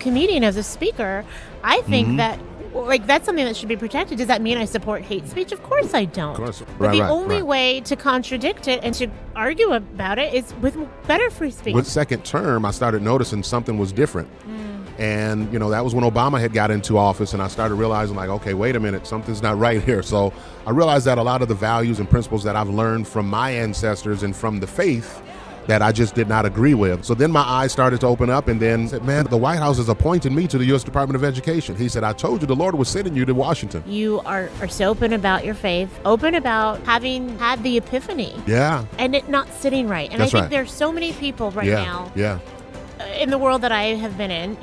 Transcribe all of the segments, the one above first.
comedian, as a speaker, I think that that's something that should be protected. Does that mean I support hate speech? Of course I don't. Of course. But the only way to contradict it and to argue about it is with better free speech. With second term, I started noticing something was different. And, that was when Obama had got into office, and I started realizing, like, okay, wait a minute, something's not right here. So I realized that a lot of the values and principles that I've learned from my ancestors and from the faith that I just did not agree with. So then my eyes started to open up, and then said, man, the White House has appointed me to the U.S. Department of Education. He said, I told you the Lord was sending you to Washington. You are so open about your faith, open about having had the epiphany. Yeah. And it not sitting right. And That's I think right. there's so many people right now. Yeah. In the world that I have been in,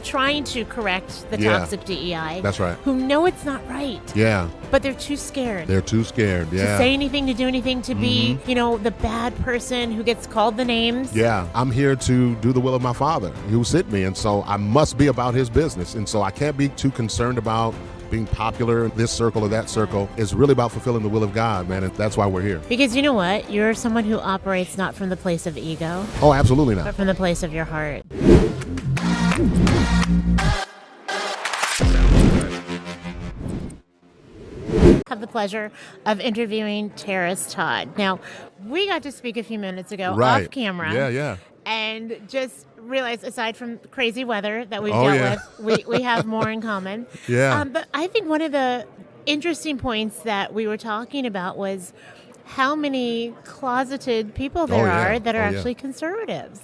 trying to correct the toxic DEI. That's right. Who know it's not right. Yeah. But they're too scared. They're too scared, to say anything, to do anything, to be, the bad person who gets called the names. Yeah. I'm here to do the will of my Father who sent me, and so I must be about his business. And so I can't be too concerned about being popular in this circle or that circle. It's really about fulfilling the will of God, man, and that's why we're here. Because you know what? You're someone who operates not from the place of ego. Oh, absolutely not. But from the place of your heart. Have the pleasure of interviewing Terris Todd. Now, we got to speak a few minutes ago off camera. Yeah. And just realized, aside from crazy weather that we've dealt with, we have more in common. Yeah. But I think one of the interesting points that we were talking about was how many closeted people there are that are actually conservatives.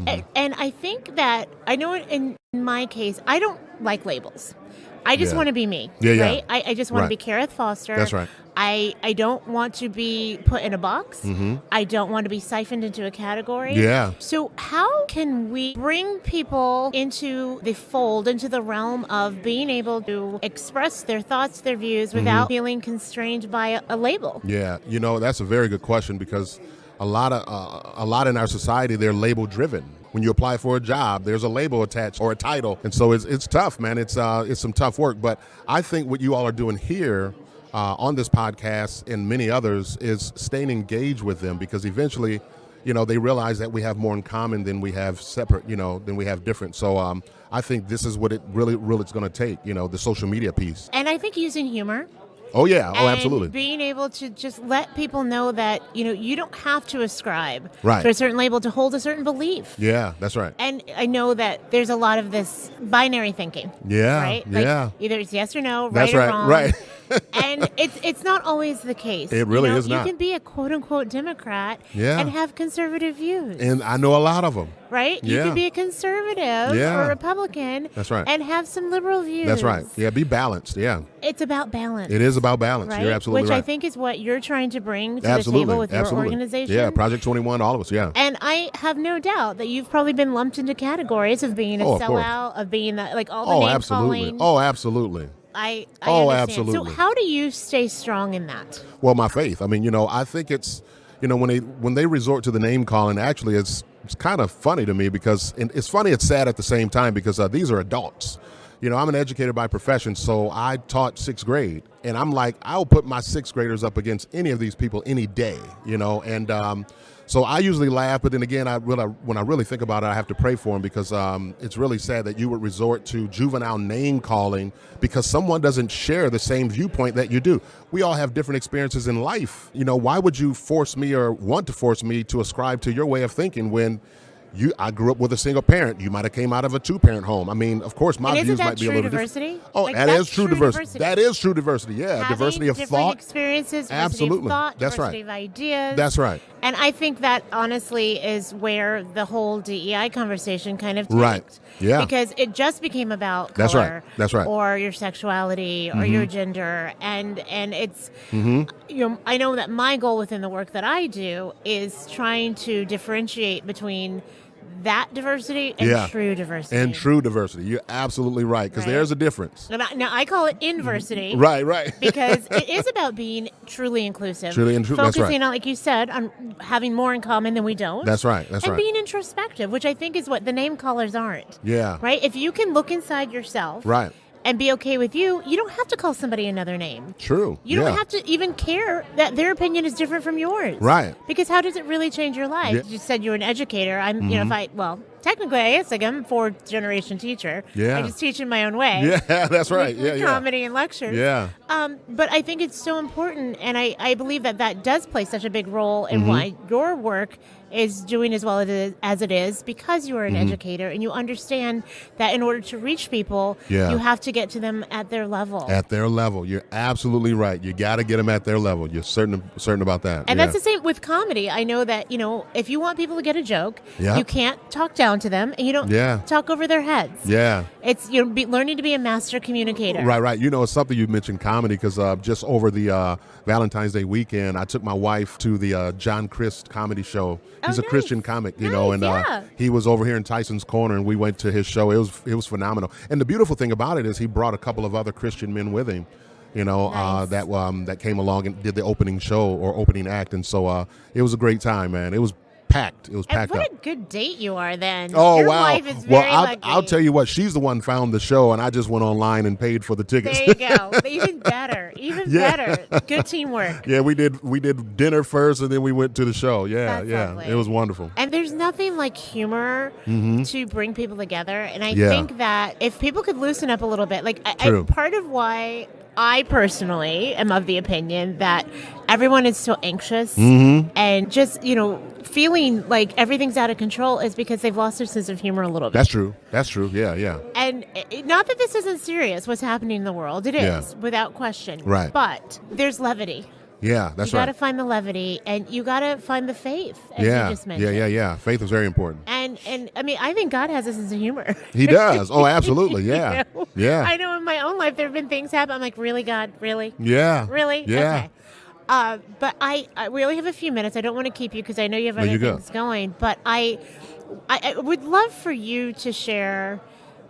And I think that, I know in my case, I don't like labels. I just want to be me, right? I just want to be Kareth Foster. That's right. I don't want to be put in a box. I don't want to be siphoned into a category. Yeah. So how can we bring people into the fold, into the realm of being able to express their thoughts, their views without feeling constrained by a label? Yeah. That's a very good question, because a lot in our society, they're label driven. When you apply for a job, there's a label attached or a title. And so it's tough, man. It's some tough work. But I think what you all are doing here on this podcast and many others is staying engaged with them, because eventually, they realize that we have more in common than we have separate, than we have different. So I think this is what it really is going to take, the social media piece. And I think using humor. Oh, yeah. Oh, and absolutely. Being able to just let people know that, you don't have to ascribe to a certain label to hold a certain belief. Yeah, that's right. And I know that there's a lot of this binary thinking. Yeah, right? Either it's yes or no, that's right or wrong. Right. And it's not always the case. It really is not. You can be a quote-unquote Democrat and have conservative views. And I know a lot of them. Right? You can be a conservative or Republican. That's right. And have some liberal views. That's right. Yeah, be balanced. Yeah. It's about balance. It is about balance. Right? You're absolutely right. Which I think is what you're trying to bring to the table with your organization. Yeah, Project 21, all of us, yeah. And I have no doubt that you've probably been lumped into categories of being a sellout, of being all the name calling. Oh, absolutely. I understand. Absolutely. So how do you stay strong in that? Well, my faith. I mean, I think it's, when they resort to the name calling, actually it's kind of funny to me, because it's funny, it's sad at the same time, because these are adults. I'm an educator by profession, so I taught sixth grade, and I'm like, I'll put my sixth graders up against any of these people any day, and so I usually laugh, but then again, when I really think about it, I have to pray for them, because it's really sad that you would resort to juvenile name calling because someone doesn't share the same viewpoint that you do. We all have different experiences in life. Why would you force me or want to force me to ascribe to your way of thinking when I grew up with a single parent. You might have came out of a two-parent home. I mean, of course, my views might be a little different. Oh, that is true diversity. That is true diversity. Yeah, having diversity of thought, experiences, absolutely, diversity of thought, that's diversity right. of ideas. That's right. And I think that honestly is where the whole DEI conversation kind of tanked. Right. Yeah. Because it just became about That's color, right. That's right. or your sexuality, or your gender, and it's I know that my goal within the work that I do is trying to differentiate between that diversity and true diversity. And true diversity. You're absolutely right, because there's a difference. Now, I call it inversity. Right. Because it is about being truly inclusive. That's focusing right. on, like you said, on having more in common than we don't. That's right. And being introspective, which I think is what the name callers aren't. Yeah. Right? If you can look inside yourself. Right. And be okay with you don't have to call somebody another name. True. You don't have to even care that their opinion is different from yours. Right. Because how does it really change your life? Yeah. You said you're an educator. I'm, technically, I guess, like, I'm a fourth-generation teacher. Yeah. I just teach in my own way. Yeah, that's right. With comedy and lectures. Yeah. But I think it's so important, and I believe that does play such a big role in why your work is doing as well as it is, because you are an educator and you understand that in order to reach people, you have to get to them at their level. At their level. You're absolutely right. You got to get them at their level. You're certain about that. And that's the same with comedy. I know that, if you want people to get a joke, you can't talk down to them, and you don't talk over their heads. Yeah. It's learning to be a master communicator. Right. It's something you mentioned comedy, because just over the Valentine's Day weekend, I took my wife to the John Crist comedy show. He's a Christian comic, and he was over here in Tyson's Corner, and we went to his show. It was phenomenal. And the beautiful thing about it is he brought a couple of other Christian men with him, that came along and did the opening show or opening act. And so it was a great time, man. It was packed. It was packed what up. What a good date you are then. Oh, Your wow. wife is very lucky. I'll tell you what, she's the one found the show, and I just went online and paid for the tickets. There you go. Even better. Better. Good teamwork. Yeah, we did dinner first, and then we went to the show. That's lovely. It was wonderful. And there's nothing like humor to bring people together. And I think that if people could loosen up a little bit, like part of why I personally am of the opinion that everyone is so anxious and just, feeling like everything's out of control is because they've lost their sense of humor a little bit. That's true. Yeah. And not that this isn't serious, what's happening in the world. It is, without question. Right. But there's levity. Yeah, that's you right. You got to find the levity, and you got to find the faith, as you just mentioned. Yeah. Faith is very important. And I mean, I think God has a sense of humor. He does. Oh, absolutely. Yeah. Yeah. I know in my own life there have been things happen. I'm like, really, God? Really? Yeah. Really? Yeah. Okay. But we only have a few minutes. I don't want to keep you because I know you have other things going. But I would love for you to share,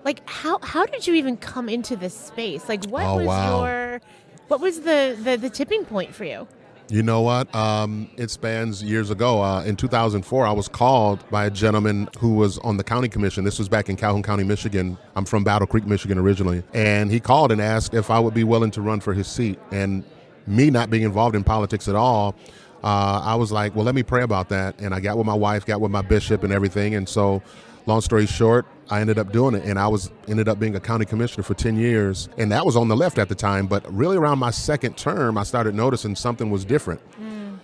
like, how did you even come into this space? Like, what was the tipping point for you? You know what? It spans years ago. In 2004, I was called by a gentleman who was on the county commission. This was back in Calhoun County, Michigan. I'm from Battle Creek, Michigan originally. And he called and asked if I would be willing to run for his seat. And me not being involved in politics at all, I was like, well, let me pray about that. And I got with my wife, got with my bishop and everything. And so, long story short, I ended up doing it, and I ended up being a county commissioner for 10 years. And that was on the left at the time, but really around my second term, I started noticing something was different.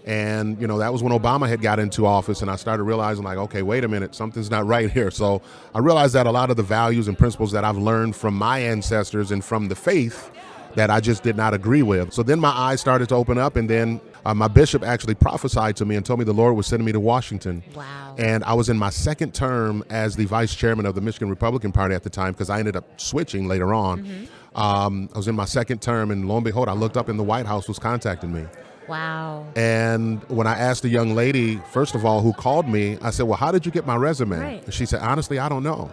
And, that was when Obama had got into office, and I started realizing, like, okay, wait a minute, something's not right here. So I realized that a lot of the values and principles that I've learned from my ancestors and from the faith that I just did not agree with. So then my eyes started to open up, and then my bishop actually prophesied to me and told me the Lord was sending me to Washington. Wow. And I was in my second term as the vice chairman of the Michigan Republican Party at the time, because I ended up switching later on. I was in my second term, and lo and behold, I looked up and the White House was contacting me. Wow. And when I asked the young lady, first of all, who called me, I said, well, how did you get my resume? Right. And she said, honestly, I don't know.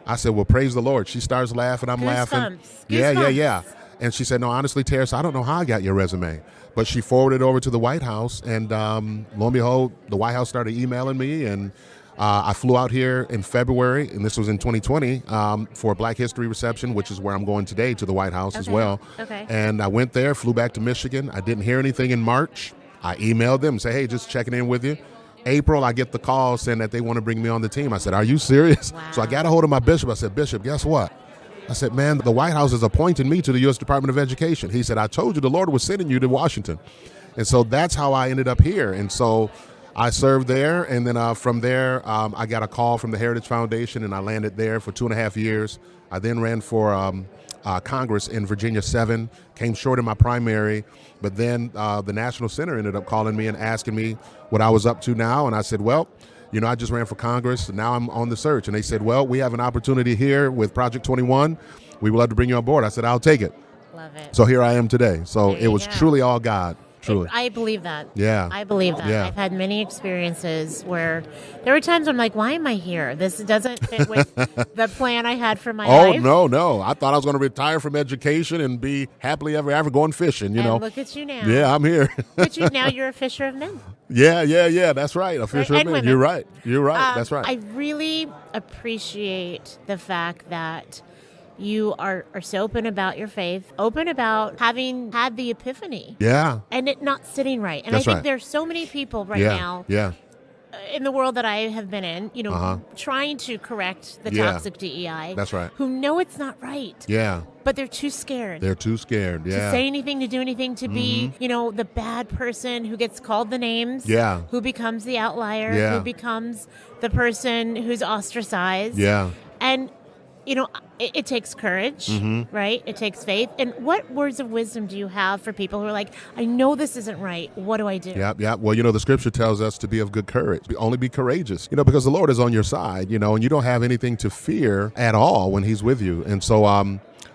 I said, well, praise the Lord. She starts laughing. I'm laughing. Yeah. And she said, no, honestly, Terris, I don't know how I got your resume. But she forwarded it over to the White House, and lo and behold, the White House started emailing me, and I flew out here in February, and this was in 2020, for a Black History reception, which is where I'm going today, to the White House as well. Okay. And I went there, flew back to Michigan. I didn't hear anything in March. I emailed them and said, hey, just checking in with you. April, I get the call saying that they want to bring me on the team. I said, are you serious? Wow. So I got a hold of my bishop. I said, Bishop, guess what? I said, man, the White House is appointing me to the U.S. Department of Education. He said, I told you the Lord was sending you to Washington. And so that's how I ended up here. And so I served there. And then from there, I got a call from the Heritage Foundation, and I landed there for 2.5 years. I then ran for Congress in Virginia 7, came short in my primary. But then the National Center ended up calling me and asking me what I was up to now. And I said, well, I just ran for Congress, and now I'm on the search. And they said, well, we have an opportunity here with Project 21. We would love to bring you on board. I said, I'll take it. Love it. So here I am today. So it was truly all God. Truly. I believe that. Yeah. I believe that. Yeah. I've had many experiences where there were times I'm like, why am I here? This doesn't fit with the plan I had for my life. Oh, no. I thought I was going to retire from education and be happily ever after going fishing, And look at you now. Yeah, I'm here. But now you're a fisher of men. Yeah. That's right. A fisher of men. Women. You're right. That's right. I really appreciate the fact that you are so open about your faith, open about having had the epiphany. Yeah. And it not sitting right. And That's I think right. there's so many people right now in the world that I have been in, trying to correct the toxic DEI. That's right. Who know it's not right. Yeah. But they're too scared. They're too scared, to say anything, to do anything, to be, the bad person who gets called the names. Yeah. Who becomes the outlier. Yeah. Who becomes the person who's ostracized. Yeah. And, it takes courage, right? It takes faith. And what words of wisdom do you have for people who are like, I know this isn't right. What do I do? Yeah. Well, the scripture tells us to be of good courage. Only be courageous, because the Lord is on your side, and you don't have anything to fear at all when he's with you. And so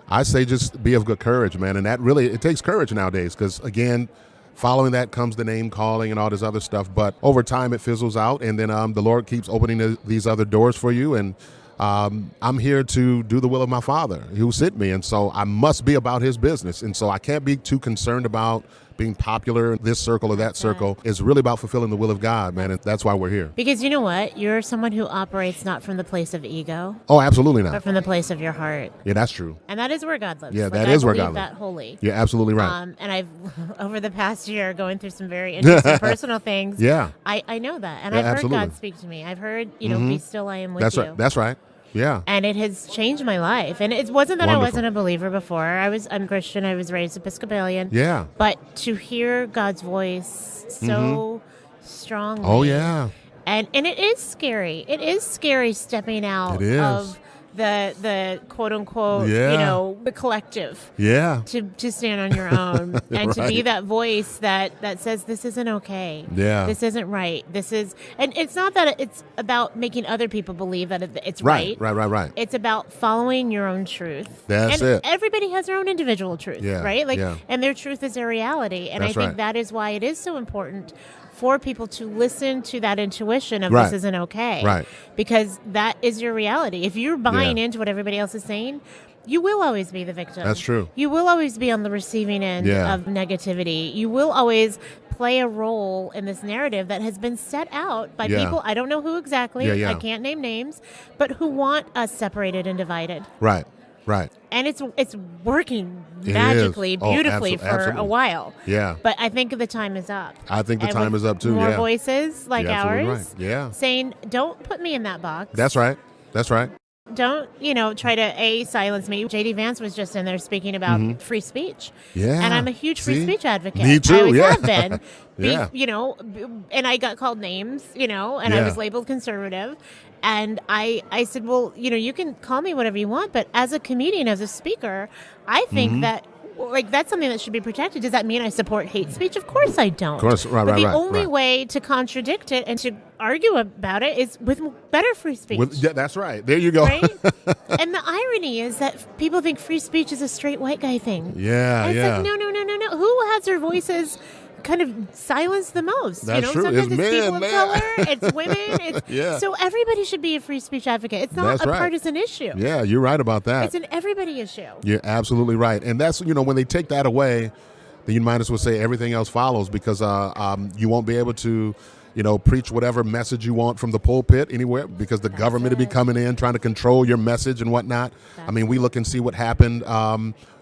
I say just be of good courage, man. And that really, it takes courage nowadays because, again, following that comes the name calling and all this other stuff. But over time, it fizzles out. And then the Lord keeps opening these other doors for you. And I'm here to do the will of my Father who sent me. And so I must be about his business. And so I can't be too concerned about being popular in this circle or that circle. It's really about fulfilling the will of God, man. And that's why we're here. Because you know what? You're someone who operates not from the place of ego. Oh, absolutely not. But from the place of your heart. Yeah, that's true. And that is where God lives. Yeah, that is where God lives. I believe that wholly. You're absolutely right. And I've, over the past year, going through some very interesting personal things. Yeah. I know that. And I've heard God speak to me. I've heard, be still, I am with that's you. Right. That's right. Yeah. And it has changed my life. And it wasn't that Wonderful. I wasn't a believer before. I'm Christian. I was raised Episcopalian. Yeah. But to hear God's voice so strongly. Oh, yeah. And it is scary. It is scary stepping out of the quote unquote, the collective. Yeah. To stand on your own and to be that voice that says this isn't okay. Yeah. This isn't right. And it's not that it's about making other people believe that it's right. Right. It's about following your own truth. That's it. Everybody has their own individual truth, right? And their truth is their reality. And That's I think that is why it is so important for people to listen to that intuition of this isn't okay. Right. Because that is your reality. If you're buying into what everybody else is saying, you will always be the victim. That's true. You will always be on the receiving end of negativity. You will always play a role in this narrative that has been set out by people, I don't know who exactly, I can't name names, but who want us separated and divided. Right. And it's working magically, beautifully for a while. Yeah. But I think the time is up. I think the time is up too. More voices like ours, right. saying, "Don't put me in that box." That's right. Don't try to silence me. J.D. Vance was just in there speaking about free speech. Yeah. And I'm a huge free speech advocate. Me too. I always have been. And I got called names. And I was labeled conservative. And I said, well, you can call me whatever you want, but as a comedian, as a speaker, I think that that's something that should be protected. Does that mean I support hate speech? Of course I don't. Of course, right. But the only way to contradict it and to argue about it is with better free speech. That's right. There you go. Right? And the irony is that people think free speech is a straight white guy thing. Yeah, and it's like, no. Who has their voices kind of silenced the most? That's true. Sometimes it's people men, of color, it's women. So everybody should be a free speech advocate. It's not a partisan issue. Yeah, you're right about that. It's an everybody issue. You're absolutely right. And that's, when they take that away, then you might as well say everything else follows because you won't be able to preach whatever message you want from the pulpit anywhere because the government will be coming in trying to control your message and whatnot. We look and see what happened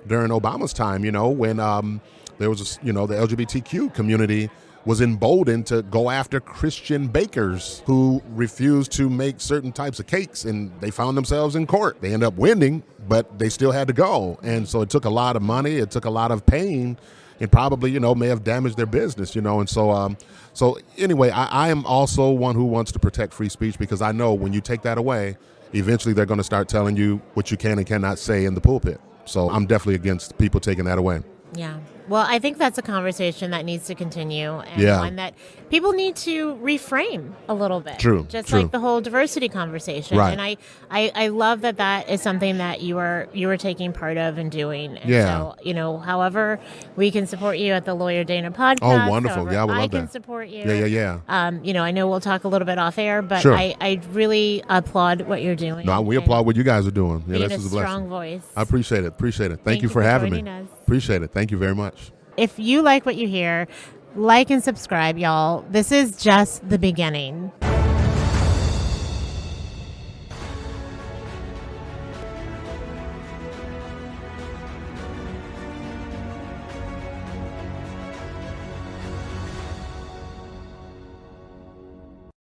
during Obama's time, when there was, the LGBTQ community was emboldened to go after Christian bakers who refused to make certain types of cakes, and they found themselves in court. They ended up winning, but they still had to go. And so it took a lot of money. It took a lot of pain. It probably, may have damaged their business, And so anyway, I am also one who wants to protect free speech because I know when you take that away, eventually they're going to start telling you what you can and cannot say in the pulpit. So I'm definitely against people taking that away. Yeah. Well, I think that's a conversation that needs to continue and one that people need to reframe a little bit. True. Just like the whole diversity conversation. Right. And I love that is something that you are taking part of and doing. And so, however we can support you at the Lawyer Dana podcast. Oh, wonderful. Yeah, I would love that. I can support you. Yeah. I know we'll talk a little bit off air, but sure. I really applaud what you're doing. No, we applaud what you guys are doing. Yeah, that's a strong voice. I appreciate it. Thank you for having me. Us. Appreciate it. Thank you very much. If you like what you hear, like and subscribe, y'all. This is just the beginning.